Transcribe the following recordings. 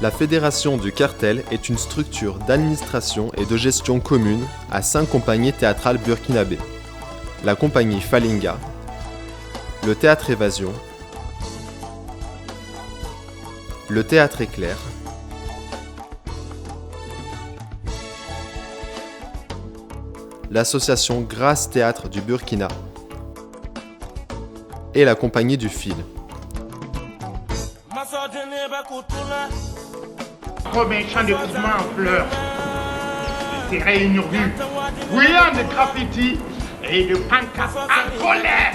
La Fédération du Cartel est une structure d'administration et de gestion commune à 5 compagnies théâtrales burkinabées. La compagnie Falinga, le Théâtre Évasion, le Théâtre Éclair, l'association Grâce Théâtre du Burkina et la compagnie du Fil. Comme un champ de mouvement en fleurs, serait une rue bruyant de graffitis et de pancartes en colère.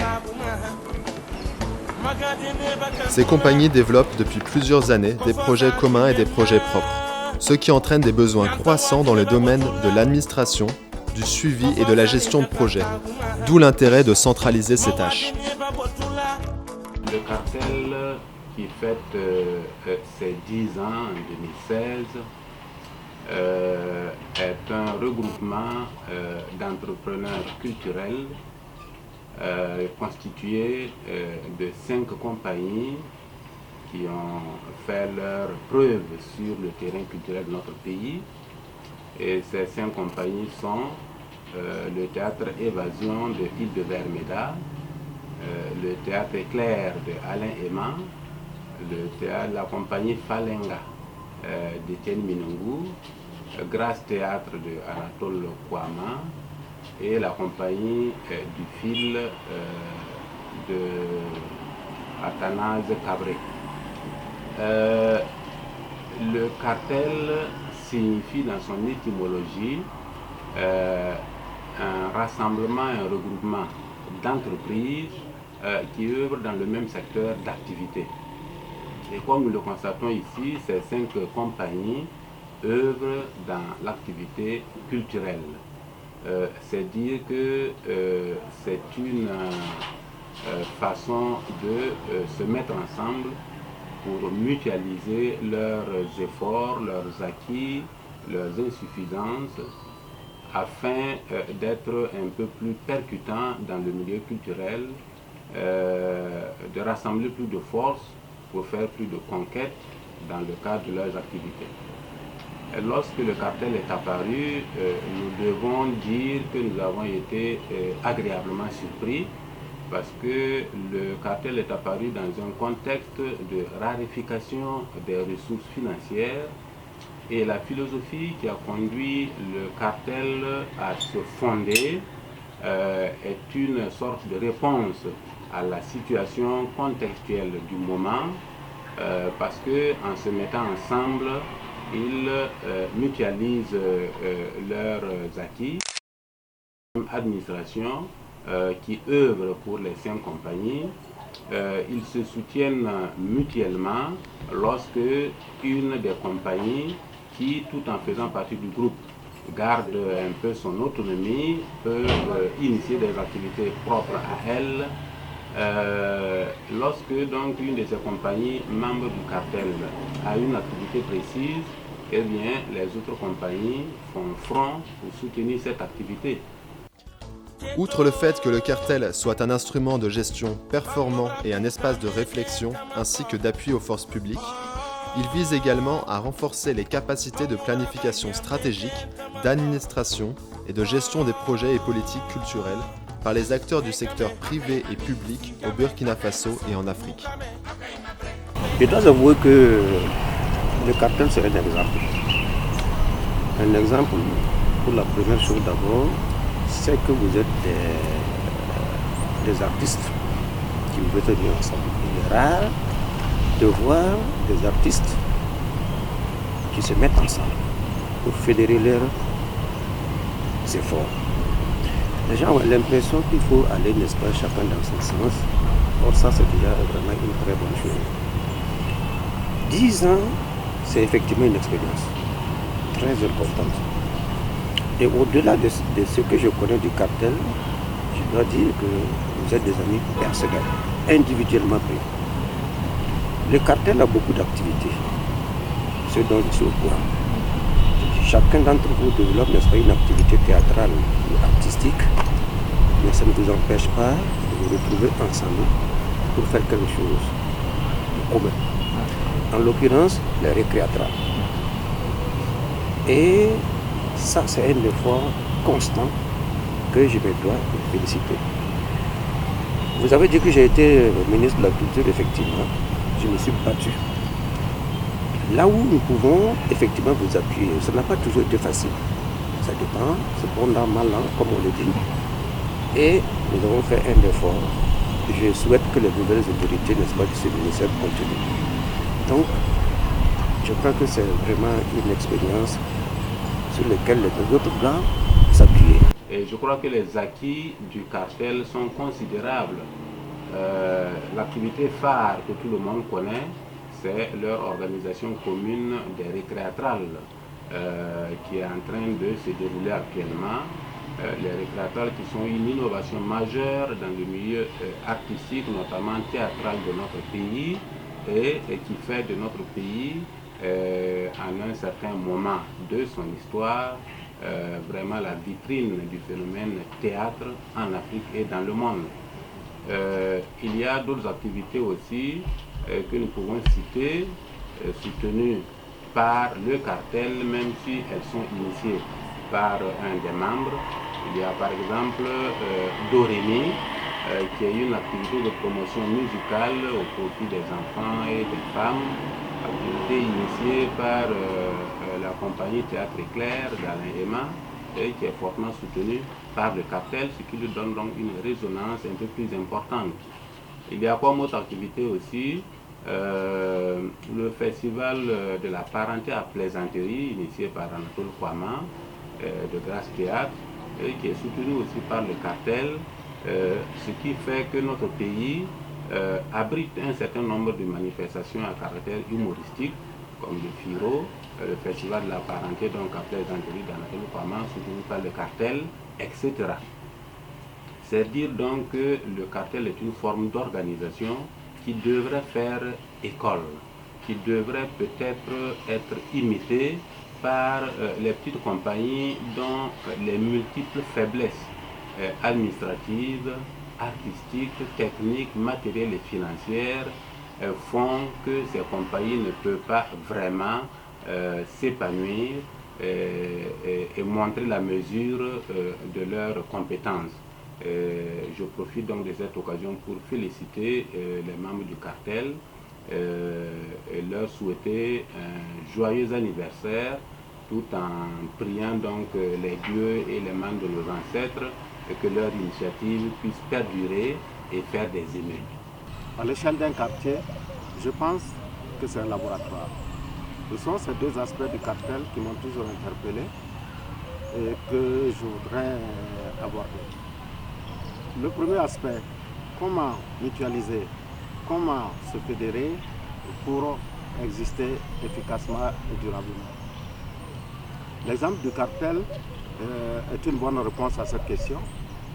Ces compagnies développent depuis plusieurs années des projets communs et des projets propres, ce qui entraîne des besoins croissants dans le domaine de l'administration, du suivi et de la gestion de projets, d'où l'intérêt de centraliser ces tâches. Le cartel qui fête ses 10 ans en 2016 est un regroupement d'entrepreneurs culturels constitué de 5 compagnies qui ont fait leur preuve sur le terrain culturel de notre pays. Et ces 5 compagnies sont le Théâtre Évasion de Île-de-Vermeda, le Théâtre Éclair de Alain Aimant, la compagnie Falinga d'Étienne Minungou, Grâce Théâtre de Anatole Kouama et la compagnie du Fil de Athanase Cabré. Le cartel signifie dans son étymologie un rassemblement, un regroupement d'entreprises qui œuvrent dans le même secteur d'activité. Et comme nous le constatons ici, ces 5 compagnies œuvrent dans l'activité culturelle. C'est dire que c'est une façon de se mettre ensemble pour mutualiser leurs efforts, leurs acquis, leurs insuffisances, afin d'être un peu plus percutant dans le milieu culturel, de rassembler plus de forces pour faire plus de conquêtes dans le cadre de leurs activités. Et lorsque le cartel est apparu, nous devons dire que nous avons été agréablement surpris parce que le cartel est apparu dans un contexte de raréfaction des ressources financières et la philosophie qui a conduit le cartel à se fonder est une sorte de réponse à la situation contextuelle du moment parce que en se mettant ensemble, ils mutualisent leurs acquis. Administration qui œuvre pour les 5 compagnies, ils se soutiennent mutuellement lorsque une des compagnies qui, tout en faisant partie du groupe, garde un peu son autonomie, peut initier des activités propres à elle. Lorsque donc une de ces compagnies, membre du cartel, a une activité précise, eh bien les autres compagnies font front pour soutenir cette activité. Outre le fait que le cartel soit un instrument de gestion performant et un espace de réflexion ainsi que d'appui aux forces publiques, il vise également à renforcer les capacités de planification stratégique, d'administration et de gestion des projets et politiques culturelles par les acteurs du secteur privé et public au Burkina Faso et en Afrique. Je dois avouer que le cartel c'est un exemple. Un exemple pour la première chose d'abord, c'est que vous êtes des artistes qui vous êtes venus ensemble. Il est rare de voir des artistes qui se mettent ensemble pour fédérer leurs efforts. Les gens ont l'impression qu'il faut aller, n'est-ce pas, chacun dans son sens. Or ça, c'est déjà vraiment une très bonne chose. 10 ans, c'est effectivement une expérience très importante. Et au-delà de ce que je connais du cartel, je dois dire que vous êtes des amis personnels, individuellement pris. Le cartel a beaucoup d'activités. ce dont je suis au courant. Chacun d'entre vous développe, n'est-ce pas, une activité théâtrale ou artistique, mais ça ne vous empêche pas de vous retrouver ensemble pour faire quelque chose de commun. En l'occurrence, les récréatrales. Et ça, c'est un effort constant que je me dois féliciter. Vous avez dit que j'ai été ministre de la Culture, effectivement. Je me suis battu. Là où nous pouvons effectivement vous appuyer, ça n'a pas toujours été facile. Ça dépend, c'est bon an, mal an, comme on le dit. Et nous avons fait un effort. Je souhaite que les nouvelles autorités, n'est-ce pas, de ce ministère continuent. Donc, je crois que c'est vraiment une expérience sur laquelle les autres doivent s'appuyer. Et je crois que les acquis du cartel sont considérables. L'activité phare que tout le monde connaît, c'est leur organisation commune des récréatrales qui est en train de se dérouler actuellement. Les récréatrales qui sont une innovation majeure dans le milieu artistique, notamment théâtral de notre pays et qui fait de notre pays, en un certain moment de son histoire, vraiment la vitrine du phénomène théâtre en Afrique et dans le monde. Il y a d'autres activités aussi que nous pouvons citer, soutenues par le cartel, même si elles sont initiées par un des membres. Il y a par exemple Dorémy, qui est une activité de promotion musicale au profit des enfants et des femmes, activité initiée par la compagnie Théâtre Éclair d'Alain Emma et qui est fortement soutenue par le cartel, ce qui lui donne donc une résonance un peu plus importante. Il y a comme autre activité aussi le festival de la parenté à plaisanterie initié par Anatole Kouama de Grâce Théâtre et qui est soutenu aussi par le cartel, ce qui fait que notre pays abrite un certain nombre de manifestations à caractère humoristique comme le FIRO, le festival de la parenté donc à plaisanterie d'Anatole Kouama soutenu par le cartel, etc. C'est dire donc que le cartel est une forme d'organisation qui devrait faire école, qui devrait peut-être être imitée par les petites compagnies dont les multiples faiblesses administratives, artistiques, techniques, matérielles et financières font que ces compagnies ne peuvent pas vraiment s'épanouir et montrer la mesure de leurs compétences. Je profite donc de cette occasion pour féliciter les membres du cartel et leur souhaiter un joyeux anniversaire tout en priant donc les dieux et les membres de nos ancêtres et que leur initiative puisse perdurer et faire des émules. À l'échelle d'un quartier, je pense que c'est un laboratoire. Ce sont ces deux aspects du cartel qui m'ont toujours interpellé et que je voudrais aborder. Le premier aspect, comment mutualiser, comment se fédérer pour exister efficacement et durablement. L'exemple du cartel est une bonne réponse à cette question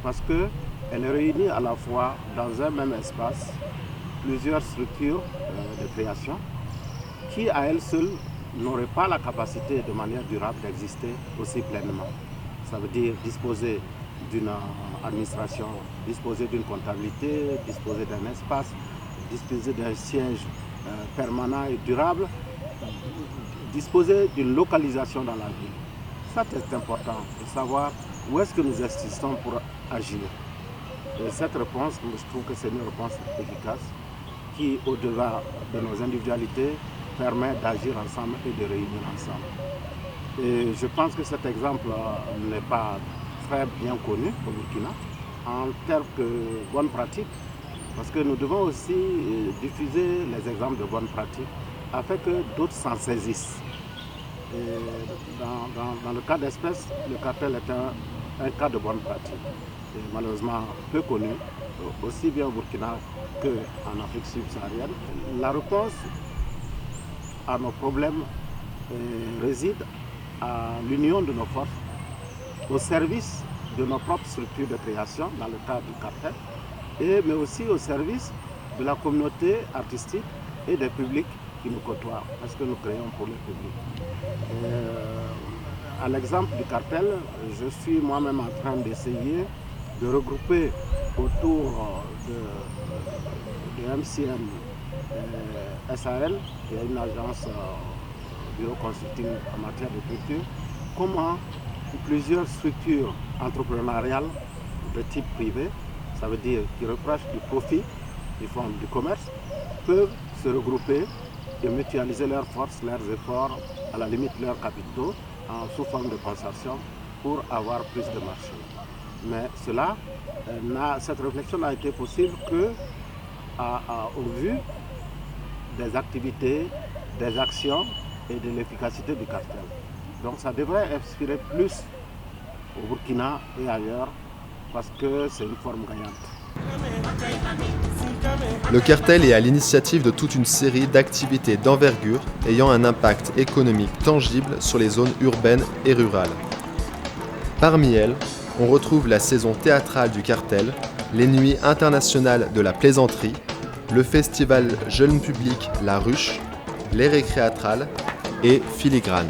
parce qu'elle réunit à la fois dans un même espace plusieurs structures de création qui à elles seules n'auraient pas la capacité de manière durable d'exister aussi pleinement. Ça veut dire disposer d'une administration, disposer d'une comptabilité, disposer d'un espace, disposer d'un siège permanent et durable, disposer d'une localisation dans la ville. Ça, c'est important de savoir où est-ce que nous existons pour agir. Et cette réponse, je trouve que c'est une réponse efficace qui, au-delà de nos individualités, permet d'agir ensemble et de réunir ensemble. Et je pense que cet exemple n'est pas très bien connu au Burkina en termes de bonnes pratiques, parce que nous devons aussi diffuser les exemples de bonnes pratiques afin que d'autres s'en saisissent. Et dans le cas d'espèce, le cartel est un cas de bonne pratique, et malheureusement peu connu, aussi bien au Burkina qu'en Afrique subsaharienne. La réponse à nos problèmes réside à l'union de nos forces au service de nos propres structures de création dans le cadre du cartel, mais aussi au service de la communauté artistique et des publics qui nous côtoient, parce que nous créons pour le public. À l'exemple du cartel, je suis moi-même en train d'essayer de regrouper autour de MCM SAL, qui est une agence bureau consulting en matière de culture, comment plusieurs structures entrepreneuriales de type privé, ça veut dire qui reprochent du profit, qui font du commerce, peuvent se regrouper et mutualiser leurs forces, leurs efforts, à la limite leurs capitaux, sous forme de consortium pour avoir plus de marché. Mais cette réflexion n'a été possible que au vu des activités, des actions et de l'efficacité du cartel. Donc ça devrait inspirer plus au Burkina et ailleurs parce que c'est une forme gagnante. Le cartel est à l'initiative de toute une série d'activités d'envergure ayant un impact économique tangible sur les zones urbaines et rurales. Parmi elles, on retrouve la saison théâtrale du cartel, les nuits internationales de la plaisanterie, le festival jeune public La Ruche, les récréatrales et Filigrane.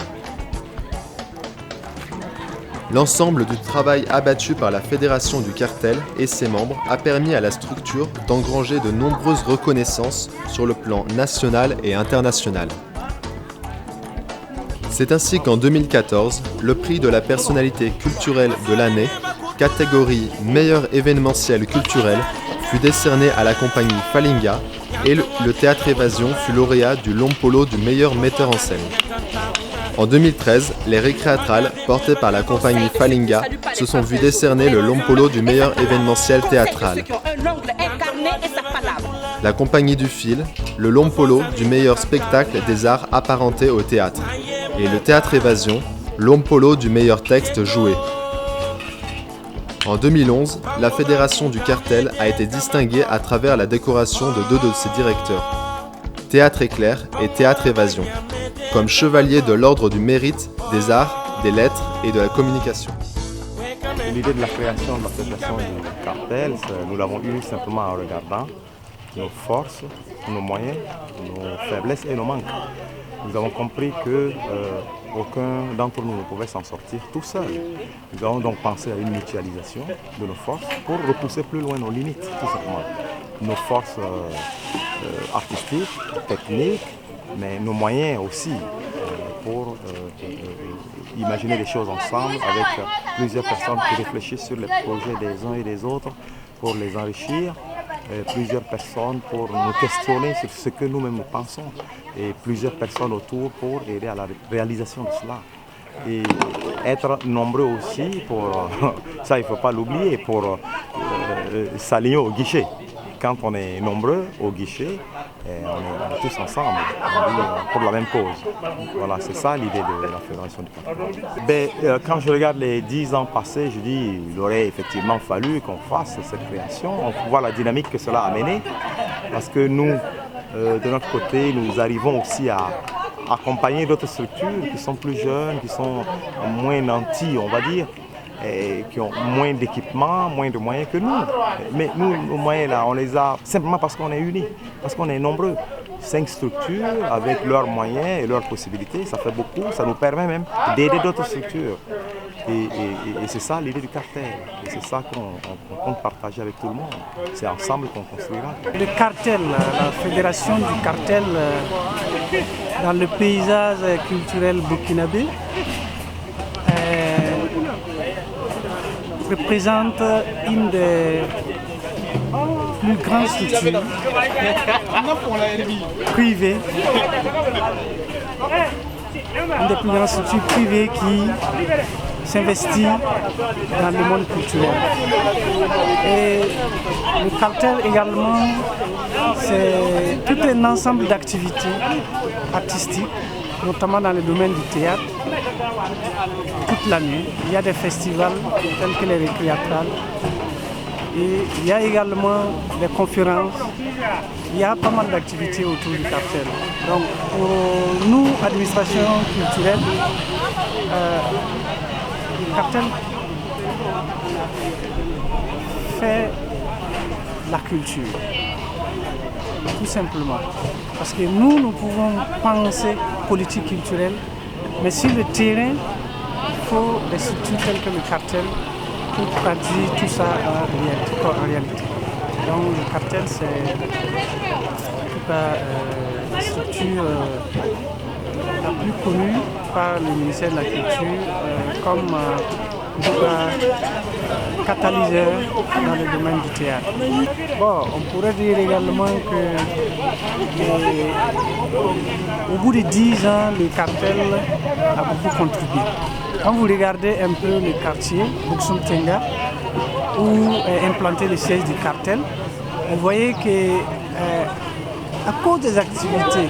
L'ensemble du travail abattu par la Fédération du cartel et ses membres a permis à la structure d'engranger de nombreuses reconnaissances sur le plan national et international. C'est ainsi qu'en 2014, le prix de la personnalité culturelle de l'année, catégorie meilleur événementiel culturel, fut décerné à la compagnie Falinga et le Théâtre Évasion fut lauréat du Lompolo du meilleur metteur en scène. En 2013, les récréatrales, portées par la compagnie Falinga, se sont vues décerner le Lompolo du meilleur événementiel théâtral. La compagnie du Fil, le Lompolo du meilleur spectacle des arts apparentés au théâtre. Et le Théâtre Évasion, Lompolo du meilleur texte joué. En 2011, la Fédération du cartel a été distinguée à travers la décoration de deux de ses directeurs, Théâtre Éclair et Théâtre Évasion, comme chevalier de l'ordre du mérite, des arts, des lettres et de la communication. L'idée de la création de la Fédération du cartel, nous l'avons eue simplement en regardant nos forces, nos moyens, nos faiblesses et nos manques. Nous avons compris que aucun d'entre nous ne pouvait s'en sortir tout seul. Nous avons donc pensé à une mutualisation de nos forces pour repousser plus loin nos limites, tout simplement. Nos forces artistiques, techniques, mais nos moyens aussi pour imaginer les choses ensemble avec plusieurs personnes qui réfléchissent sur les projets des uns et des autres pour les enrichir. Plusieurs personnes pour nous questionner sur ce que nous-mêmes nous pensons et plusieurs personnes autour pour aider à la réalisation de cela. Et être nombreux aussi, pour ça il ne faut pas l'oublier, pour s'aligner au guichet. Quand on est nombreux au guichet, on est tous ensemble, pour la même cause. Voilà, c'est ça l'idée de la Fédération du cartel. Quand je regarde les 10 ans passés, je dis il aurait effectivement fallu qu'on fasse cette création. On voit la dynamique que cela a amené, parce que nous, de notre côté, nous arrivons aussi à accompagner d'autres structures qui sont plus jeunes, qui sont moins nantis, on va dire, et qui ont moins d'équipements, moins de moyens que nous. Mais nous, nos moyens là, on les a simplement parce qu'on est unis, parce qu'on est nombreux. 5 structures avec leurs moyens et leurs possibilités, ça fait beaucoup, ça nous permet même d'aider d'autres structures. Et c'est ça l'idée du cartel, et c'est ça qu'on compte partager avec tout le monde. C'est ensemble qu'on construira. Le cartel, la fédération du cartel dans le paysage culturel burkinabé représente une des plus grandes structures privées, une des plus grandes structures privées qui s'investit dans le monde culturel. Et le cartel également, c'est tout un ensemble d'activités artistiques, notamment dans le domaine du théâtre, toute l'année. Il y a des festivals tels que les récréatrales. Et il y a également des conférences. Il y a pas mal d'activités autour du cartel. Donc pour nous, administration culturelle, le cartel fait la culture. tout simplement. Parce que nous pouvons penser politique culturelle, mais sur le terrain, il faut des structures telles que le cartel pour traduire tout ça en réalité. Donc le cartel, c'est en tout cas la structure la plus connue par le ministère de la Culture comme catalyseur dans le domaine du théâtre. Bon, on pourrait dire également que au bout de 10 ans, le cartel a beaucoup contribué. Quand vous regardez un peu le quartier, Bouksoum Tenga, où est implanté le siège du cartel, vous voyez que à cause des activités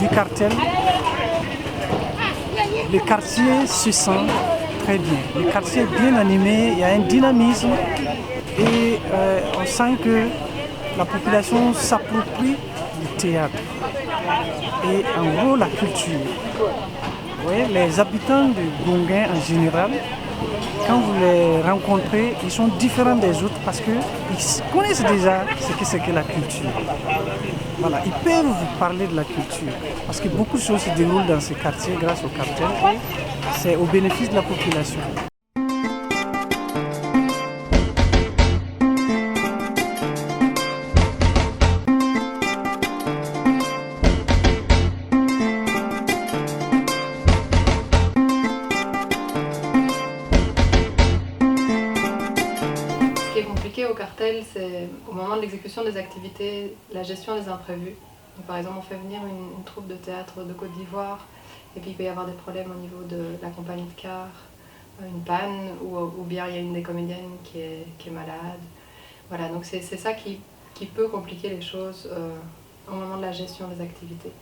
du cartel, le quartier se sent très bien. Le quartier est bien animé, il y a un dynamisme et on sent que la population s'approprie du théâtre et en gros la culture. Vous voyez, les habitants de Gonguin en général, quand vous les rencontrez, ils sont différents des autres parce qu'ils connaissent déjà ce que c'est que la culture. Voilà, ils peuvent vous parler de la culture parce que beaucoup de choses se déroulent dans ces quartiers grâce au cartel et c'est au bénéfice de la population. Au cartel, c'est au moment de l'exécution des activités, la gestion des imprévus. Donc, par exemple, on fait venir une troupe de théâtre de Côte d'Ivoire et puis il peut y avoir des problèmes au niveau de la compagnie de car, une panne ou bien il y a une des comédiennes qui est malade. Voilà, donc c'est ça qui peut compliquer les choses au moment de la gestion des activités.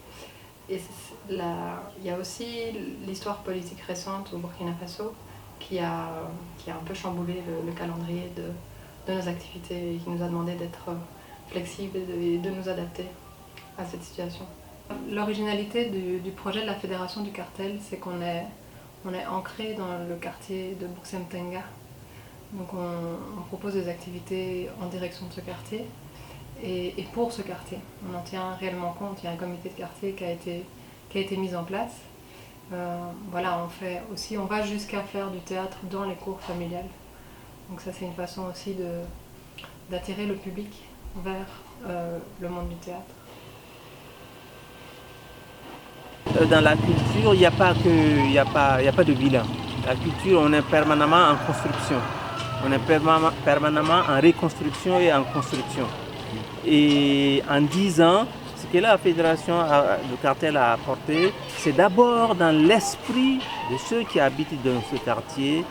Et il y a aussi l'histoire politique récente au Burkina Faso qui a un peu chamboulé le calendrier de nos activités et qui nous a demandé d'être flexibles et de nous adapter à cette situation. L'originalité du projet de la Fédération du cartel, c'est qu'on est ancré dans le quartier de Bouksoum Tenga. Donc on propose des activités en direction de ce quartier et pour ce quartier. On en tient réellement compte, il y a un comité de quartier qui a été mis en place. Voilà, on va jusqu'à faire du théâtre dans les cours familiales. Donc ça c'est une façon aussi d'attirer le public vers le monde du théâtre. Dans la culture, il n'y a pas de bilan. La culture, on est permanemment en construction. On est permanemment en reconstruction et en construction. Et en 10 ans, ce que la Fédération du cartel a apporté, c'est d'abord dans l'esprit de ceux qui habitent dans ce quartier,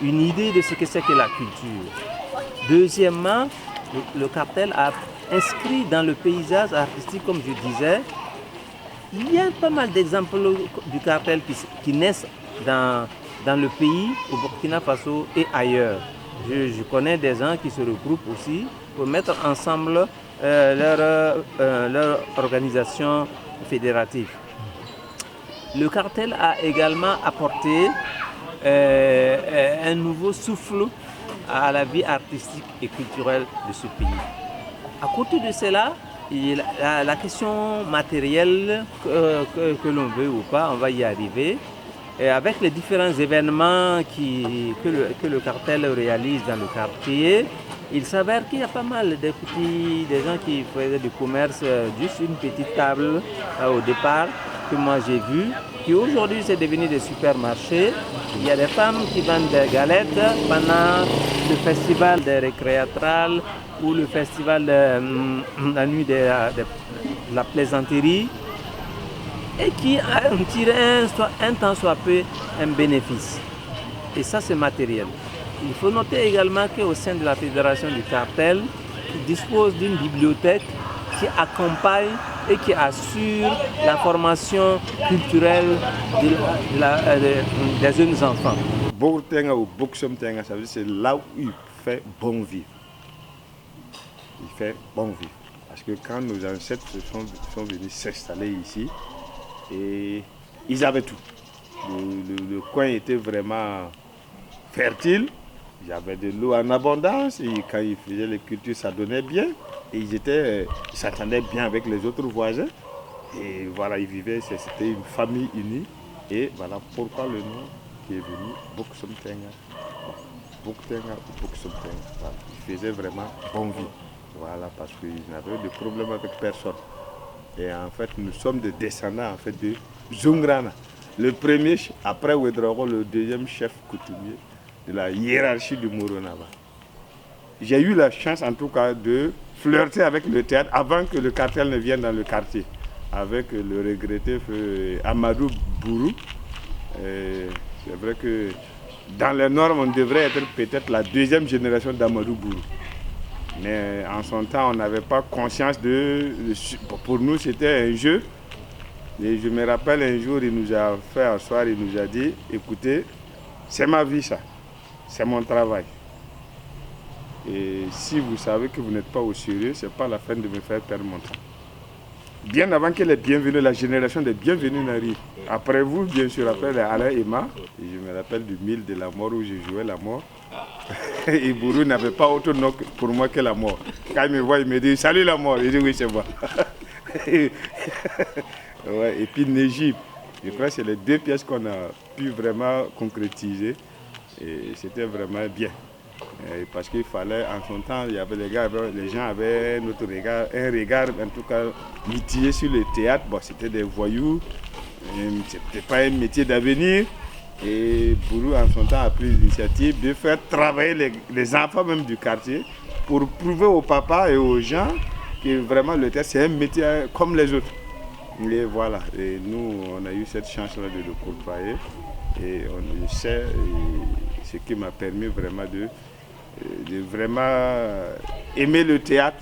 une idée de ce que c'est que la culture. Deuxièmement, le cartel a inscrit dans le paysage artistique, comme je disais, il y a pas mal d'exemples du cartel qui naissent dans le pays, au Burkina Faso et ailleurs. Je connais des gens qui se regroupent aussi pour mettre ensemble leur organisation fédérative. Le cartel a également apporté un nouveau souffle à la vie artistique et culturelle de ce pays. À côté de cela, la question matérielle, que l'on veut ou pas, on va y arriver. Et avec les différents événements que le cartel réalise dans le quartier, il s'avère qu'il y a pas mal des gens qui faisaient du commerce, juste une petite table au départ, que moi j'ai vu, qui aujourd'hui c'est devenu des supermarchés. Il y a des femmes qui vendent des galettes pendant le festival des récréatrales ou le festival de la nuit de la plaisanterie et qui en tirent un tant soit peu un bénéfice. Et ça c'est matériel. Il faut noter également qu'au sein de la Fédération du cartel, qui dispose d'une bibliothèque qui accompagne et qui assure la formation culturelle des jeunes enfants. Bourtenga ou Bouksoum Tenga, ça veut dire c'est là où il fait bon vivre. Il fait bon vivre. Parce que quand nos ancêtres sont venus s'installer ici, et ils avaient tout. Le coin était vraiment fertile Il y avait de l'eau en abondance et quand ils faisaient les cultures, ça donnait bien. Et ils s'entendaient bien avec les autres voisins. Et voilà, ils vivaient, c'était une famille unie. Et voilà pourquoi le nom qui est venu, Boksumtenga. Boktenga ou Boksumtenga. Voilà. Ils faisaient vraiment bon vie. Voilà, parce qu'ils n'avaient de problème avec personne. Et en fait, nous sommes des descendants en fait, de Zungrana. Le premier, après Ouedraogo, le deuxième chef coutumier de la hiérarchie du Moronaba. J'ai eu la chance en tout cas de flirter avec le théâtre avant que le cartel ne vienne dans le quartier. Avec le regretté Amadou Bourou. C'est vrai que dans les normes, on devrait être peut-être la deuxième génération d'Amadou Bourou. Mais en son temps, on n'avait pas conscience Pour nous, c'était un jeu. Et je me rappelle un jour, il nous a fait asseoir, il nous a dit, écoutez, c'est ma vie ça, c'est mon travail. Et si vous savez que vous n'êtes pas au sérieux, ce n'est pas la peine de me faire perdre mon temps. Bien avant que les bienvenus, la génération des bienvenus n'arrive. Après vous, bien sûr, après les Alain et Ma, et je me rappelle du mille de la mort où j'ai joué la mort. Et Bourou n'avait pas autre nom pour moi que la mort. Quand il me voit, il me dit, salut la mort. Je dis, oui, c'est moi. Ouais, et puis Négib, je crois que c'est les deux pièces qu'on a pu vraiment concrétiser. Et c'était vraiment bien. Et parce qu'il fallait, en son temps, il y avait les gens avaient notre regard, un regard en tout cas mitigé sur le théâtre. Bon, c'était des voyous, c'était pas un métier d'avenir. Et Bourou, en son temps, a pris l'initiative de faire travailler les enfants même du quartier pour prouver aux papas et aux gens que vraiment le théâtre, c'est un métier comme les autres. Et voilà, et nous, on a eu cette chance-là de le côtoyer. Et on le sait, ce qui m'a permis vraiment de vraiment aimer le théâtre,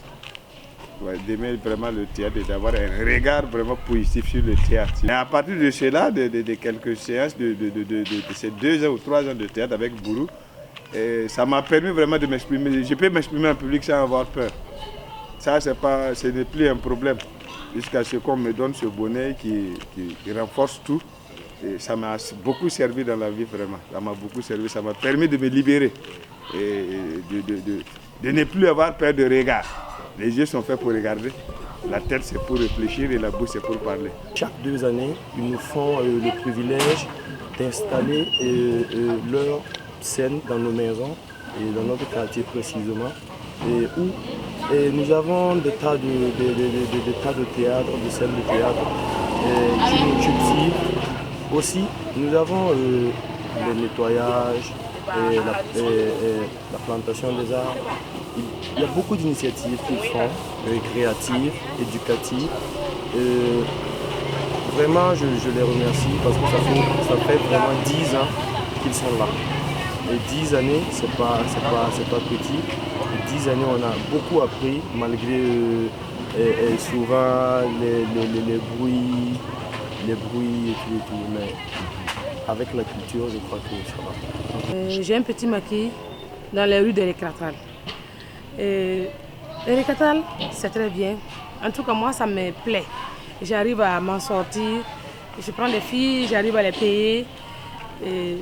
d'aimer vraiment le théâtre et d'avoir un regard vraiment positif sur le théâtre. Et à partir de cela, de quelques séances, de ces 2 ans ou 3 ans de théâtre avec Bourou, ça m'a permis vraiment de m'exprimer. Je peux m'exprimer en public sans avoir peur. Ça, ce n'est plus un problème. Jusqu'à ce qu'on me donne ce bonnet qui renforce tout. Et ça m'a beaucoup servi dans la vie, vraiment. Ça m'a beaucoup servi, ça m'a permis de me libérer et de ne plus avoir peur de regard. Les yeux sont faits pour regarder, la tête c'est pour réfléchir et la bouche c'est pour parler. Chaque 2 années, ils nous font le privilège d'installer leur scène dans nos maisons et dans notre quartier précisément. Où nous avons des tas de théâtre, de scènes de théâtre qui nous cultivent. Aussi, nous avons le nettoyage et la plantation des arbres. Il y a beaucoup d'initiatives qu'ils font, récréatives, éducatives. Vraiment, je les remercie parce que ça fait vraiment 10 ans qu'ils sont là. Et 10 années, c'est pas petit. Et 10 années, on a beaucoup appris malgré souvent les bruits et tout. Mais avec la culture, je crois que ça va. J'ai un petit maquis dans les rues de l'Écratal. L'Écratal, c'est très bien. En tout cas, moi, ça me plaît. J'arrive à m'en sortir. Je prends des filles, j'arrive à les payer. Et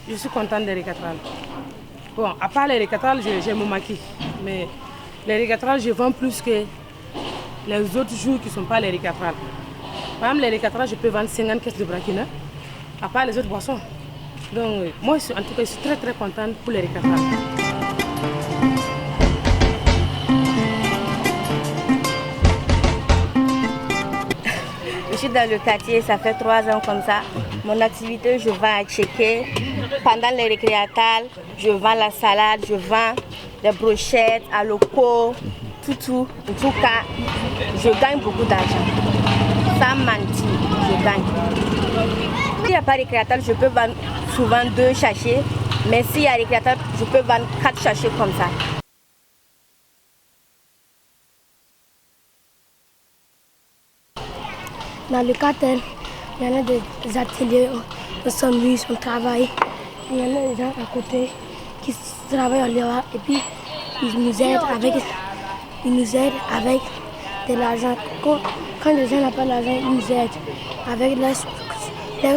je suis contente des Récatral. Bon, à part les Récatral, j'ai mon maquis. Mais les Récatral, je vends plus que les autres jours qui ne sont pas les Récatral. Par exemple, les Récatral, je peux vendre 50 caisses de braquina, à part les autres boissons. Donc, moi, en tout cas, je suis très très contente pour les Récatral. Je suis dans le quartier, ça fait 3 ans comme ça. Mon activité, je vends à checker. Pendant les récréatales, je vends la salade, je vends des brochettes à locaux, tout. En tout cas, je gagne beaucoup d'argent. Sans mentir, je gagne. S'il n'y a pas de récréatale, je peux vendre souvent 2 sachets. Mais s'il y a récréatale, je peux vendre 4 sachets comme ça. Dans le cartel, il y en a des ateliers, on s'amuse, on travaille. Il y en a des gens à côté qui travaillent en dehors et puis ils nous aident avec de l'argent. Quand les gens n'ont pas d'argent, ils nous aident avec leur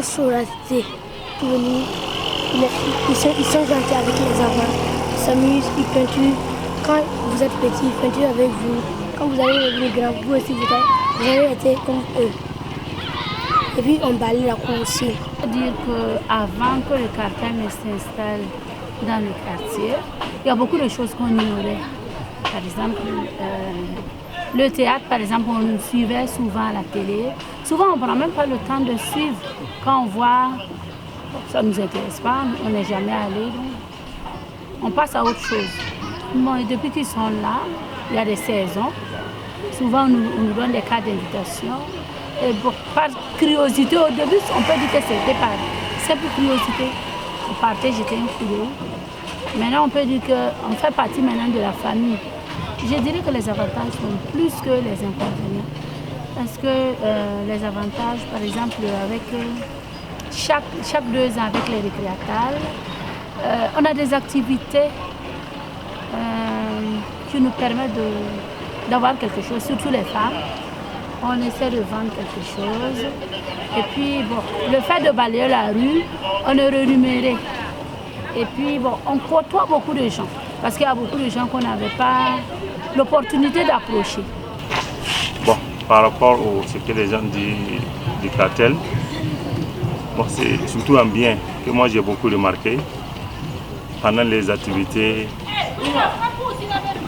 solidarité pour nous. Ils sont gentils avec les enfants. s'amusent, ils peinturent. Quand vous êtes petit, ils peinturent avec vous. Quand vous allez devenir grand, vous aussi, vous avez été comme eux. Et puis on balaye la cour aussi. Il faut dire qu'avant que le cartel ne s'installe dans le quartier, il y a beaucoup de choses qu'on ignorait. Par exemple, le théâtre, par exemple, on nous suivait souvent à la télé. Souvent, on ne prend même pas le temps de suivre. Quand on voit, ça ne nous intéresse pas, on n'est jamais allé. On passe à autre chose. Bon, et depuis qu'ils sont là, il y a des saisons. Souvent, on nous donne des cartes d'invitation. Et bon, par curiosité, au début, on peut dire que c'était par simple curiosité. On partait, j'étais un coup d'œil. Maintenant, on peut dire qu'on fait partie maintenant de la famille. Je dirais que les avantages sont plus que les inconvénients. Parce que les avantages, par exemple, avec chaque 2 ans avec les récréatales, on a des activités qui nous permettent d'avoir quelque chose, surtout les femmes. On essaie de vendre quelque chose. Et puis, bon, le fait de balayer la rue, on est rémunéré. Et puis, bon, on côtoie beaucoup de gens. Parce qu'il y a beaucoup de gens qu'on n'avait pas l'opportunité d'approcher. Bon, par rapport à ce que les gens disent du cartel, bon, c'est surtout un bien que moi j'ai beaucoup remarqué. Pendant les activités,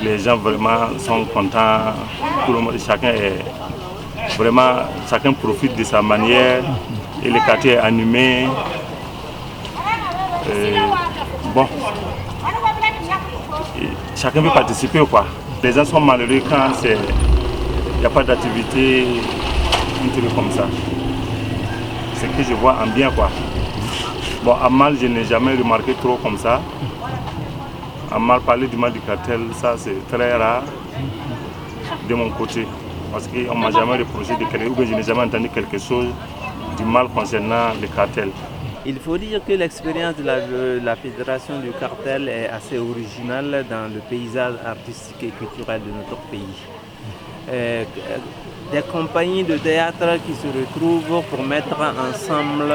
les gens vraiment sont contents. Tout le monde, chacun profite de sa manière et le quartier est animé. Bon, chacun veut participer quoi. Les gens sont malheureux quand il n'y a pas d'activité, un truc comme ça. C'est ce que je vois en bien quoi. Bon, à Mal, je n'ai jamais remarqué trop comme ça. À Mal, parler du mal du cartel, ça c'est très rare de mon côté. Parce qu'on ne m'a jamais reproché de quelque chose, ou je n'ai jamais entendu quelque chose du mal concernant le cartel. Il faut dire que l'expérience de la fédération du cartel est assez originale dans le paysage artistique et culturel de notre pays. Des compagnies de théâtre qui se retrouvent pour mettre ensemble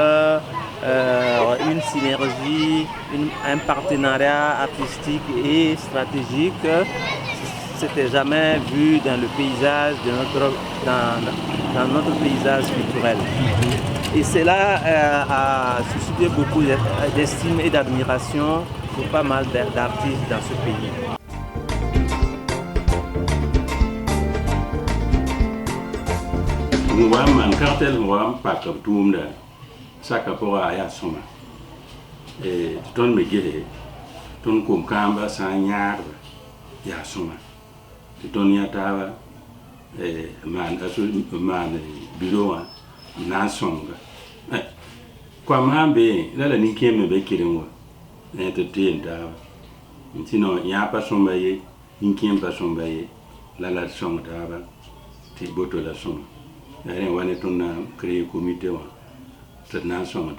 une synergie, un partenariat artistique et stratégique. C'était jamais vu dans le paysage dans notre paysage culturel. Et cela a suscité beaucoup d'estime et d'admiration pour pas mal d'artistes dans ce pays. Un cartel pas comme tout le monde, ça pour à soma. Et tout le monde me dit, tout le monde comme ça nyar ya soma. Tout le monde yatava man bureau na songa. Kwa mambe la ni keme be kirinwa. Ne te tenda. Ntino ya pa somba ye, inkiem pa somba ye, la songa dava. Ti boto la songa. On a créé un comité de nation.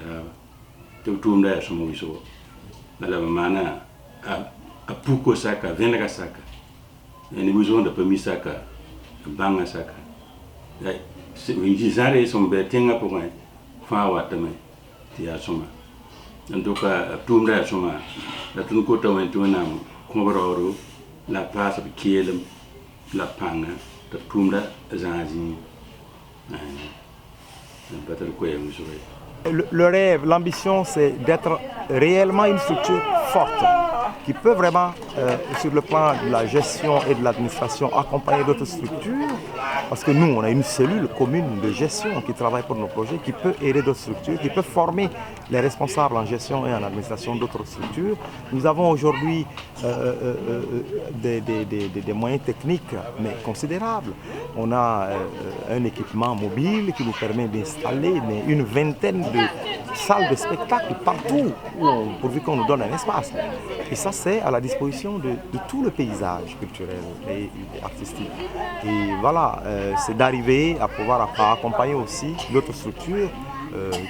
Tout le monde a son mot. La maman a pouco saca, venga saca. Et nous avons de permis saca, banga saca. Les arrêts sont bêtés pour un fawatame, tia soma. En tout cas, tout le monde a son la tout côté où on a converoro, la passe de kielem, la panga, tout le monde a zanzi. Le rêve, l'ambition, c'est d'être réellement une structure forte qui peut vraiment, sur le plan de la gestion et de l'administration, accompagner d'autres structures. Parce que nous, on a une cellule commune de gestion qui travaille pour nos projets, qui peut aider d'autres structures, qui peut former les responsables en gestion et en administration d'autres structures. Nous avons aujourd'hui des moyens techniques, mais considérables. On a un équipement mobile qui nous permet d'installer une vingtaine de salles de spectacle partout, pourvu qu'on nous donne un espace. Et ça, c'est à la disposition de tout le paysage culturel et artistique. Et voilà, c'est d'arriver à pouvoir accompagner aussi d'autres structures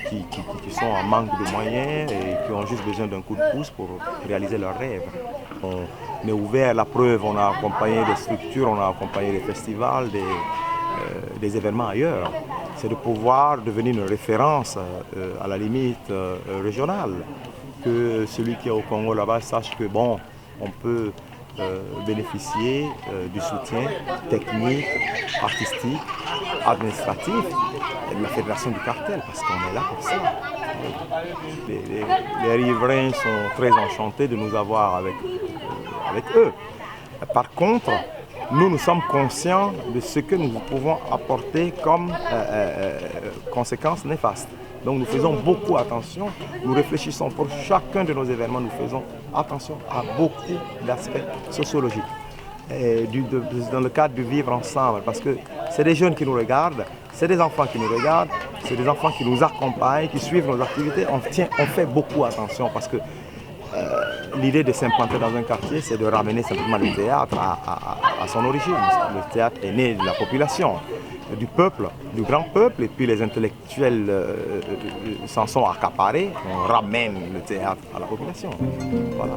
qui sont en manque de moyens et qui ont juste besoin d'un coup de pouce pour réaliser leurs rêves. On est ouvert, la preuve, on a accompagné des structures, on a accompagné des festivals, des événements ailleurs. C'est de pouvoir devenir une référence à la limite régionale. Que celui qui est au Congo là-bas sache que bon, on peut bénéficier du soutien technique, artistique, administratif de la Fédération du cartel, parce qu'on est là pour ça. Les riverains sont très enchantés de nous avoir avec eux. Par contre, nous sommes conscients de ce que nous pouvons apporter comme conséquences néfastes. Donc nous faisons beaucoup attention, nous réfléchissons pour chacun de nos événements, nous faisons attention à beaucoup d'aspects sociologiques. Et dans le cadre du vivre ensemble, parce que c'est des jeunes qui nous regardent, c'est des enfants qui nous regardent, c'est des enfants qui nous accompagnent, qui suivent nos activités. On fait beaucoup attention parce que l'idée de s'implanter dans un quartier, c'est de ramener simplement le théâtre à son origine. Le théâtre est né de la population, du peuple, du grand peuple, et puis les intellectuels s'en sont accaparés. On ramène le théâtre à la population. Voilà.